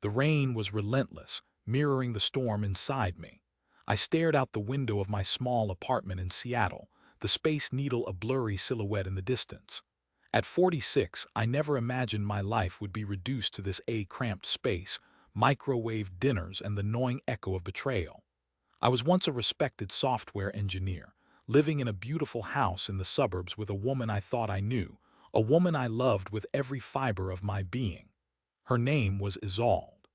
The rain was relentless, mirroring the storm inside me. I stared out the window of my small apartment in Seattle, the Space Needle a blurry silhouette in the distance. At 46, I never imagined my life would be reduced to this cramped space, microwave dinners and the gnawing echo of betrayal. I was once a respected software engineer, living in a beautiful house in the suburbs with a woman I thought I knew, a woman I loved with every fiber of my being. Her name was Isolde.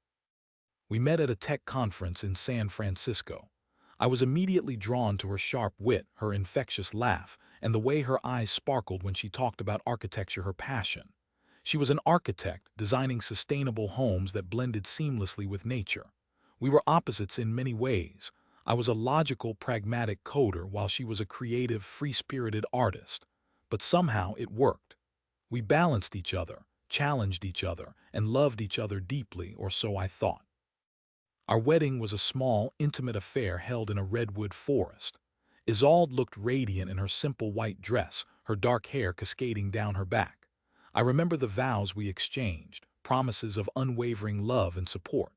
We met at a tech conference in San Francisco. I was immediately drawn to her sharp wit, her infectious laugh, and the way her eyes sparkled when she talked about architecture, her passion. She was an architect, designing sustainable homes that blended seamlessly with nature. We were opposites in many ways. I was a logical, pragmatic coder while she was a creative, free-spirited artist. But somehow it worked. We balanced each other, challenged each other, and loved each other deeply, or so I thought. Our wedding was a small, intimate affair held in a redwood forest. Isolde looked radiant in her simple white dress, her dark hair cascading down her back. I remember the vows we exchanged, promises of unwavering love and support,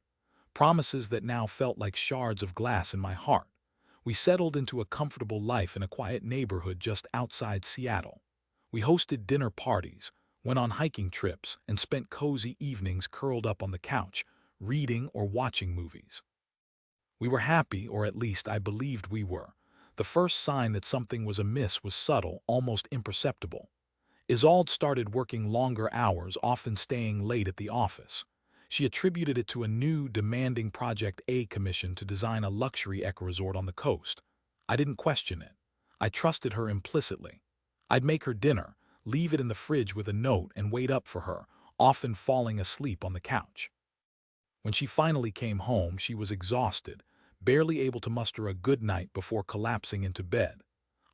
promises that now felt like shards of glass in my heart. We settled into a comfortable life in a quiet neighborhood just outside Seattle. We hosted dinner parties, went on hiking trips, and spent cozy evenings curled up on the couch, reading or watching movies. We were happy, or at least I believed we were. The first sign that something was amiss was subtle, almost imperceptible. Isolde started working longer hours, often staying late at the office. She attributed it to a new, demanding project commission to design a luxury eco resort on the coast. I didn't question it. I trusted her implicitly. I'd make her dinner, leave it in the fridge with a note, and wait up for her, often falling asleep on the couch. When she finally came home, she was exhausted, barely able to muster a good night before collapsing into bed.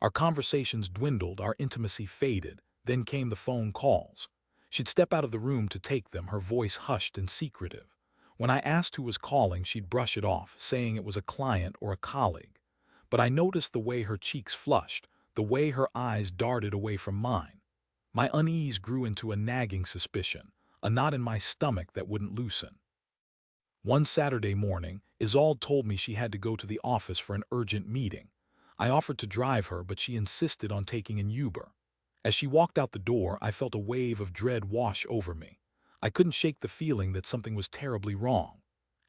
Our conversations dwindled, our intimacy faded, then came the phone calls. She'd step out of the room to take them, her voice hushed and secretive. When I asked who was calling, she'd brush it off, saying it was a client or a colleague. But I noticed the way her cheeks flushed, the way her eyes darted away from mine. My unease grew into a nagging suspicion, a knot in my stomach that wouldn't loosen. One Saturday morning, Isolde told me she had to go to the office for an urgent meeting. I offered to drive her, but she insisted on taking an Uber. As she walked out the door, I felt a wave of dread wash over me. I couldn't shake the feeling that something was terribly wrong.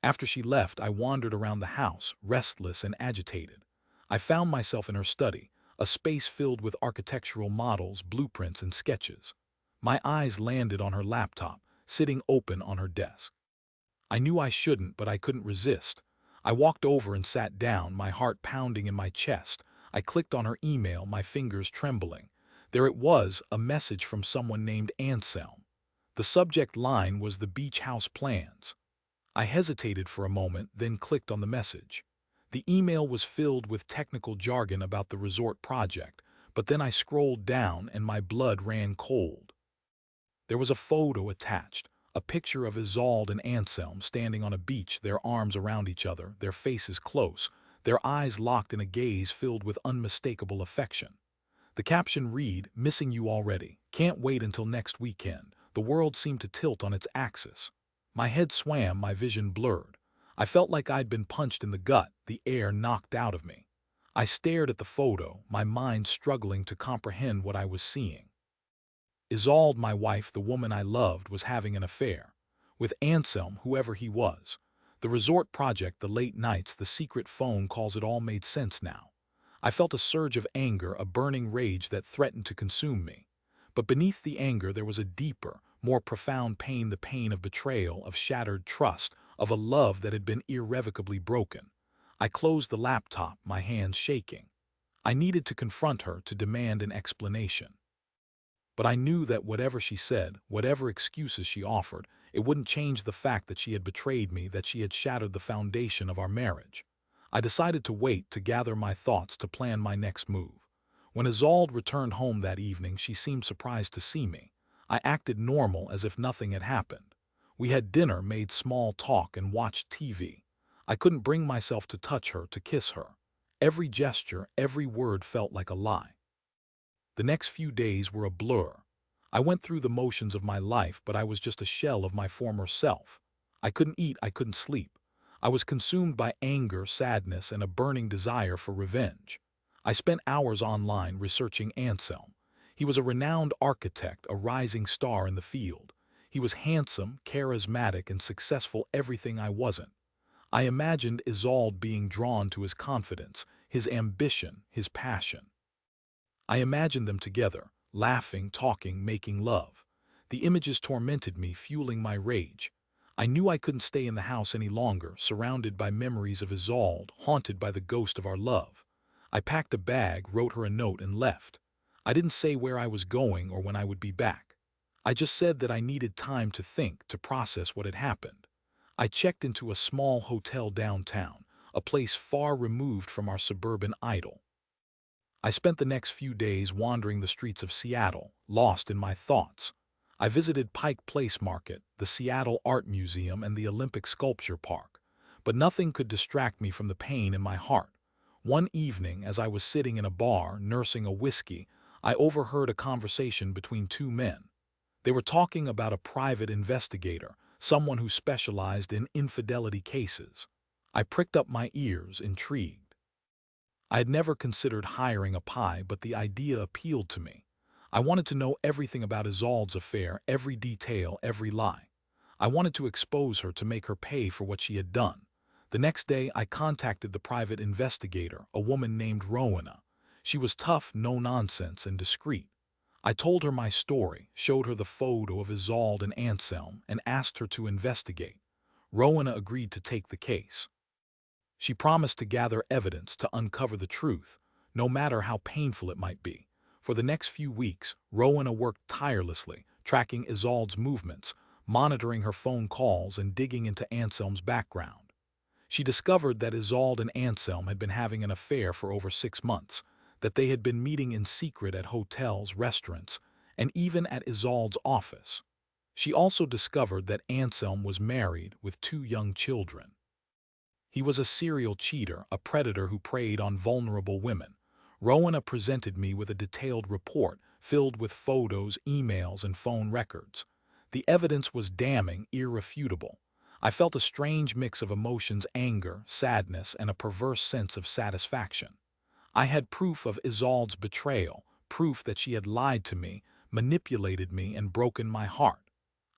After she left, I wandered around the house, restless and agitated. I found myself in her study, a space filled with architectural models, blueprints, and sketches. My eyes landed on her laptop, sitting open on her desk. I knew I shouldn't, but I couldn't resist. I walked over and sat down, my heart pounding in my chest. I clicked on her email, my fingers trembling. There it was, a message from someone named Anselm. The subject line was the beach house plans. I hesitated for a moment, then clicked on the message. The email was filled with technical jargon about the resort project, but then I scrolled down and my blood ran cold. There was a photo attached, a picture of Isolde and Anselm standing on a beach, their arms around each other, their faces close, their eyes locked in a gaze filled with unmistakable affection. The caption read, "Missing you already. Can't wait until next weekend." The world seemed to tilt on its axis. My head swam, my vision blurred. I felt like I'd been punched in the gut, the air knocked out of me. I stared at the photo, my mind struggling to comprehend what I was seeing. Isolde, my wife, the woman I loved, was having an affair. With Anselm, whoever he was. The resort project, the late nights, the secret phone calls, it all made sense now. I felt a surge of anger, a burning rage that threatened to consume me. But beneath the anger there was a deeper, more profound pain, the pain of betrayal, of shattered trust, of a love that had been irrevocably broken. I closed the laptop, my hands shaking. I needed to confront her, to demand an explanation. But I knew that whatever she said, whatever excuses she offered, it wouldn't change the fact that she had betrayed me, that she had shattered the foundation of our marriage. I decided to wait, to gather my thoughts, to plan my next move. When Isolde returned home that evening, she seemed surprised to see me. I acted normal, as if nothing had happened. We had dinner, made small talk, and watched TV. I couldn't bring myself to touch her, to kiss her. Every gesture, every word felt like a lie. The next few days were a blur. I went through the motions of my life, but I was just a shell of my former self. I couldn't eat, I couldn't sleep. I was consumed by anger, sadness, and a burning desire for revenge. I spent hours online researching Anselm. He was a renowned architect, a rising star in the field. He was handsome, charismatic, and successful, everything I wasn't. I imagined Isolde being drawn to his confidence, his ambition, his passion. I imagined them together, laughing, talking, making love. The images tormented me, fueling my rage. I knew I couldn't stay in the house any longer, surrounded by memories of Isolde, haunted by the ghost of our love. I packed a bag, wrote her a note, and left. I didn't say where I was going or when I would be back. I just said that I needed time to think, to process what had happened. I checked into a small hotel downtown, a place far removed from our suburban idyll. I spent the next few days wandering the streets of Seattle, lost in my thoughts. I visited Pike Place Market, the Seattle Art Museum, and the Olympic Sculpture Park, but nothing could distract me from the pain in my heart. One evening, as I was sitting in a bar, nursing a whiskey, I overheard a conversation between two men. They were talking about a private investigator, someone who specialized in infidelity cases. I pricked up my ears, intrigued. I had never considered hiring a pie, but the idea appealed to me. I wanted to know everything about Isolde's affair, every detail, every lie. I wanted to expose her, to make her pay for what she had done. The next day, I contacted the private investigator, a woman named Rowena. She was tough, no-nonsense, and discreet. I told her my story, showed her the photo of Isolde and Anselm, and asked her to investigate. Rowena agreed to take the case. She promised to gather evidence, to uncover the truth, no matter how painful it might be. For the next few weeks, Rowena worked tirelessly, tracking Isolde's movements, monitoring her phone calls, and digging into Anselm's background. She discovered that Isolde and Anselm had been having an affair for over 6 months, that they had been meeting in secret at hotels, restaurants, and even at Isolde's office. She also discovered that Anselm was married with 2 young children. He was a serial cheater, a predator who preyed on vulnerable women. Rowena presented me with a detailed report filled with photos, emails, and phone records. The evidence was damning, irrefutable. I felt a strange mix of emotions: anger, sadness, and a perverse sense of satisfaction. I had proof of Isolde's betrayal, proof that she had lied to me, manipulated me, and broken my heart.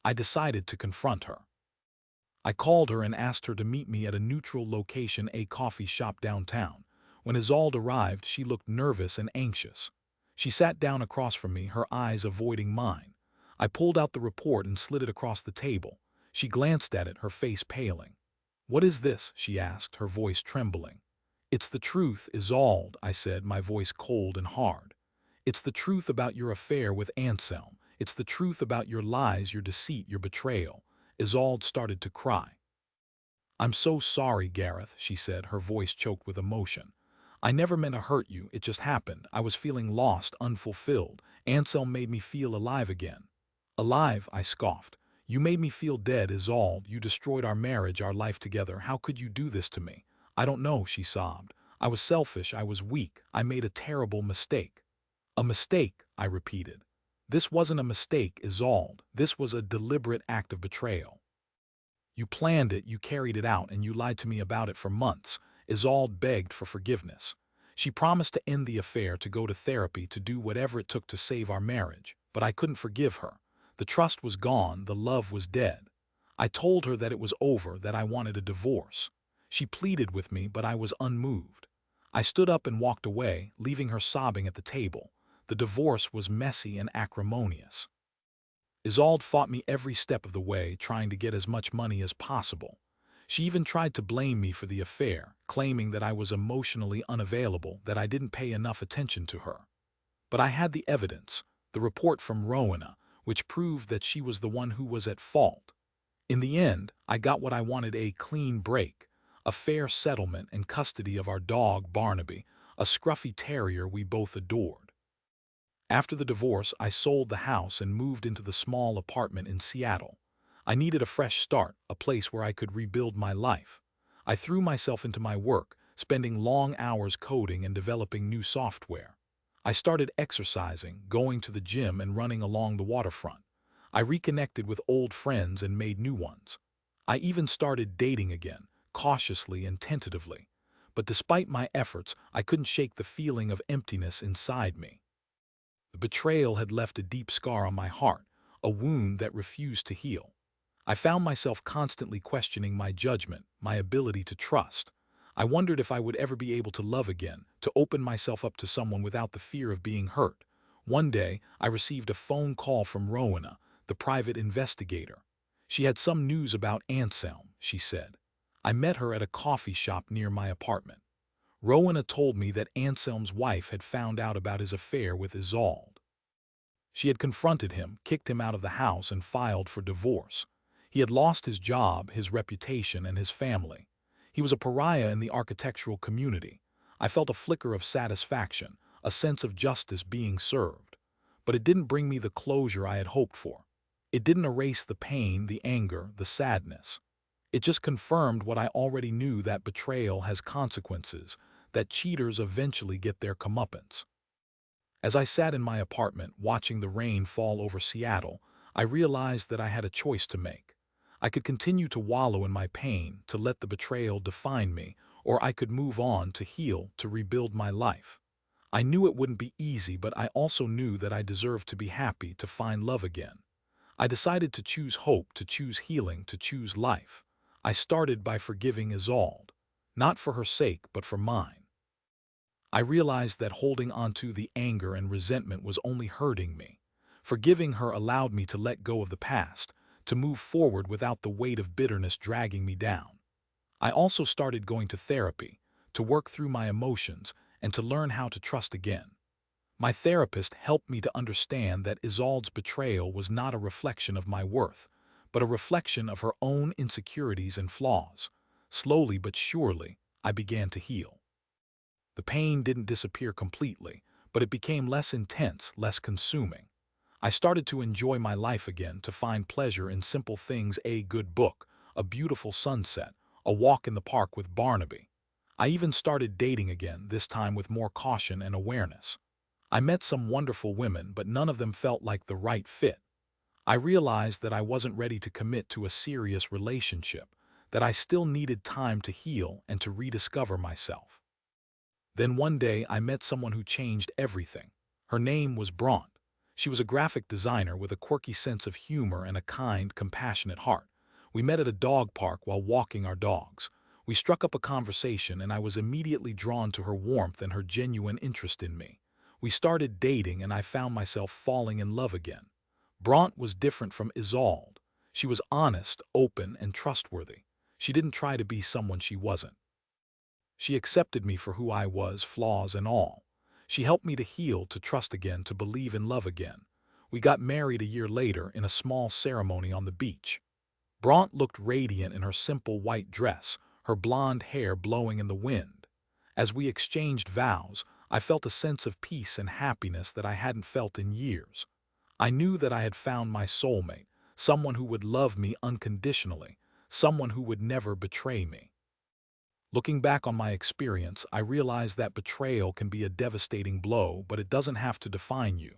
I decided to confront her. I called her and asked her to meet me at a neutral location, a coffee shop downtown. When Isolde arrived, she looked nervous and anxious. She sat down across from me, her eyes avoiding mine. I pulled out the report and slid it across the table. She glanced at it, her face paling. "What is this?" she asked, her voice trembling. "It's the truth, Isolde," I said, my voice cold and hard. "It's the truth about your affair with Anselm. It's the truth about your lies, your deceit, your betrayal." Isolde started to cry. "I'm so sorry, Gareth," she said, her voice choked with emotion. "I never meant to hurt you, it just happened. I was feeling lost, unfulfilled. Anselm made me feel alive again." "Alive?" I scoffed. "You made me feel dead, Isolde. You destroyed our marriage, our life together. How could you do this to me?" "I don't know," she sobbed. "I was selfish, I was weak. I made a terrible mistake." "A mistake?" I repeated. "This wasn't a mistake, Isolde. This was a deliberate act of betrayal. You planned it, you carried it out, and you lied to me about it for months." Isolde begged for forgiveness. She promised to end the affair, to go to therapy, to do whatever it took to save our marriage. But I couldn't forgive her. The trust was gone, the love was dead. I told her that it was over, that I wanted a divorce. She pleaded with me, but I was unmoved. I stood up and walked away, leaving her sobbing at the table. The divorce was messy and acrimonious. Isolde fought me every step of the way, trying to get as much money as possible. She even tried to blame me for the affair, claiming that I was emotionally unavailable, that I didn't pay enough attention to her. But I had the evidence, the report from Rowena, which proved that she was the one who was at fault. In the end, I got what I wanted: a clean break, a fair settlement, and custody of our dog, Barnaby, a scruffy terrier we both adored. After the divorce, I sold the house and moved into the small apartment in Seattle. I needed a fresh start, a place where I could rebuild my life. I threw myself into my work, spending long hours coding and developing new software. I started exercising, going to the gym, and running along the waterfront. I reconnected with old friends and made new ones. I even started dating again, cautiously and tentatively. But despite my efforts, I couldn't shake the feeling of emptiness inside me. The betrayal had left a deep scar on my heart, a wound that refused to heal. I found myself constantly questioning my judgment, my ability to trust. I wondered if I would ever be able to love again, to open myself up to someone without the fear of being hurt. One day, I received a phone call from Rowena, the private investigator. She had some news about Anselm, she said. I met her at a coffee shop near my apartment. Rowena told me that Anselm's wife had found out about his affair with Isolde. She had confronted him, kicked him out of the house, and filed for divorce. He had lost his job, his reputation, and his family. He was a pariah in the architectural community. I felt a flicker of satisfaction, a sense of justice being served. But it didn't bring me the closure I had hoped for. It didn't erase the pain, the anger, the sadness. It just confirmed what I already knew, that betrayal has consequences, that cheaters eventually get their comeuppance. As I sat in my apartment watching the rain fall over Seattle, I realized that I had a choice to make. I could continue to wallow in my pain, to let the betrayal define me, or I could move on, to heal, to rebuild my life. I knew it wouldn't be easy, but I also knew that I deserved to be happy, to find love again. I decided to choose hope, to choose healing, to choose life. I started by forgiving Isolde, not for her sake, but for mine. I realized that holding onto the anger and resentment was only hurting me. Forgiving her allowed me to let go of the past, to move forward without the weight of bitterness dragging me down. I also started going to therapy, to work through my emotions and to learn how to trust again. My therapist helped me to understand that Isolde's betrayal was not a reflection of my worth, but a reflection of her own insecurities and flaws. Slowly but surely, I began to heal. The pain didn't disappear completely, but it became less intense, less consuming. I started to enjoy my life again, to find pleasure in simple things: a good book, a beautiful sunset, a walk in the park with Barnaby. I even started dating again, this time with more caution and awareness. I met some wonderful women, but none of them felt like the right fit. I realized that I wasn't ready to commit to a serious relationship, that I still needed time to heal and to rediscover myself. Then one day I met someone who changed everything. Her name was Bront. She was a graphic designer with a quirky sense of humor and a kind, compassionate heart. We met at a dog park while walking our dogs. We struck up a conversation, and I was immediately drawn to her warmth and her genuine interest in me. We started dating, and I found myself falling in love again. Bront was different from Isolde. She was honest, open, and trustworthy. She didn't try to be someone she wasn't. She accepted me for who I was, flaws and all. She helped me to heal, to trust again, to believe in love again. We got married a year later in a small ceremony on the beach. Bront looked radiant in her simple white dress, her blonde hair blowing in the wind. As we exchanged vows, I felt a sense of peace and happiness that I hadn't felt in years. I knew that I had found my soulmate, someone who would love me unconditionally, someone who would never betray me. Looking back on my experience, I realized that betrayal can be a devastating blow, but it doesn't have to define you.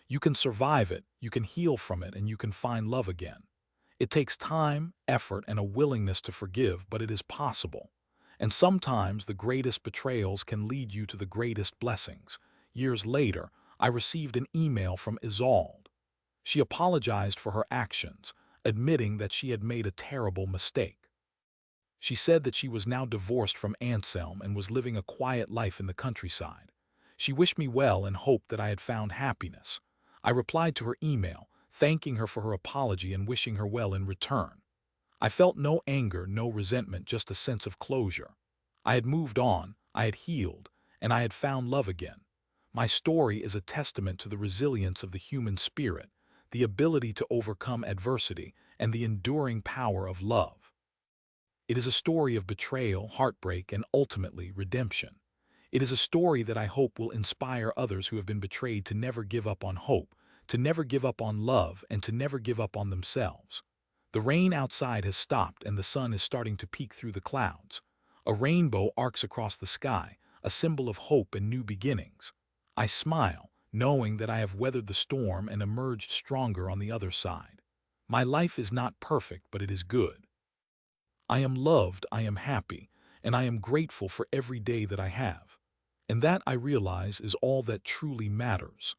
You can survive it, you can heal from it, and you can find love again. It takes time, effort, and a willingness to forgive, but it is possible. And sometimes the greatest betrayals can lead you to the greatest blessings. Years later, I received an email from Isolde. She apologized for her actions, admitting that she had made a terrible mistake. She said that she was now divorced from Anselm and was living a quiet life in the countryside. She wished me well and hoped that I had found happiness. I replied to her email, thanking her for her apology and wishing her well in return. I felt no anger, no resentment, just a sense of closure. I had moved on, I had healed, and I had found love again. My story is a testament to the resilience of the human spirit, the ability to overcome adversity, and the enduring power of love. It is a story of betrayal, heartbreak, and ultimately redemption. It is a story that I hope will inspire others who have been betrayed to never give up on hope, to never give up on love, and to never give up on themselves. The rain outside has stopped and the sun is starting to peek through the clouds. A rainbow arcs across the sky, a symbol of hope and new beginnings. I smile, knowing that I have weathered the storm and emerged stronger on the other side. My life is not perfect, but it is good. I am loved, I am happy, and I am grateful for every day that I have. And that, I realize, is all that truly matters.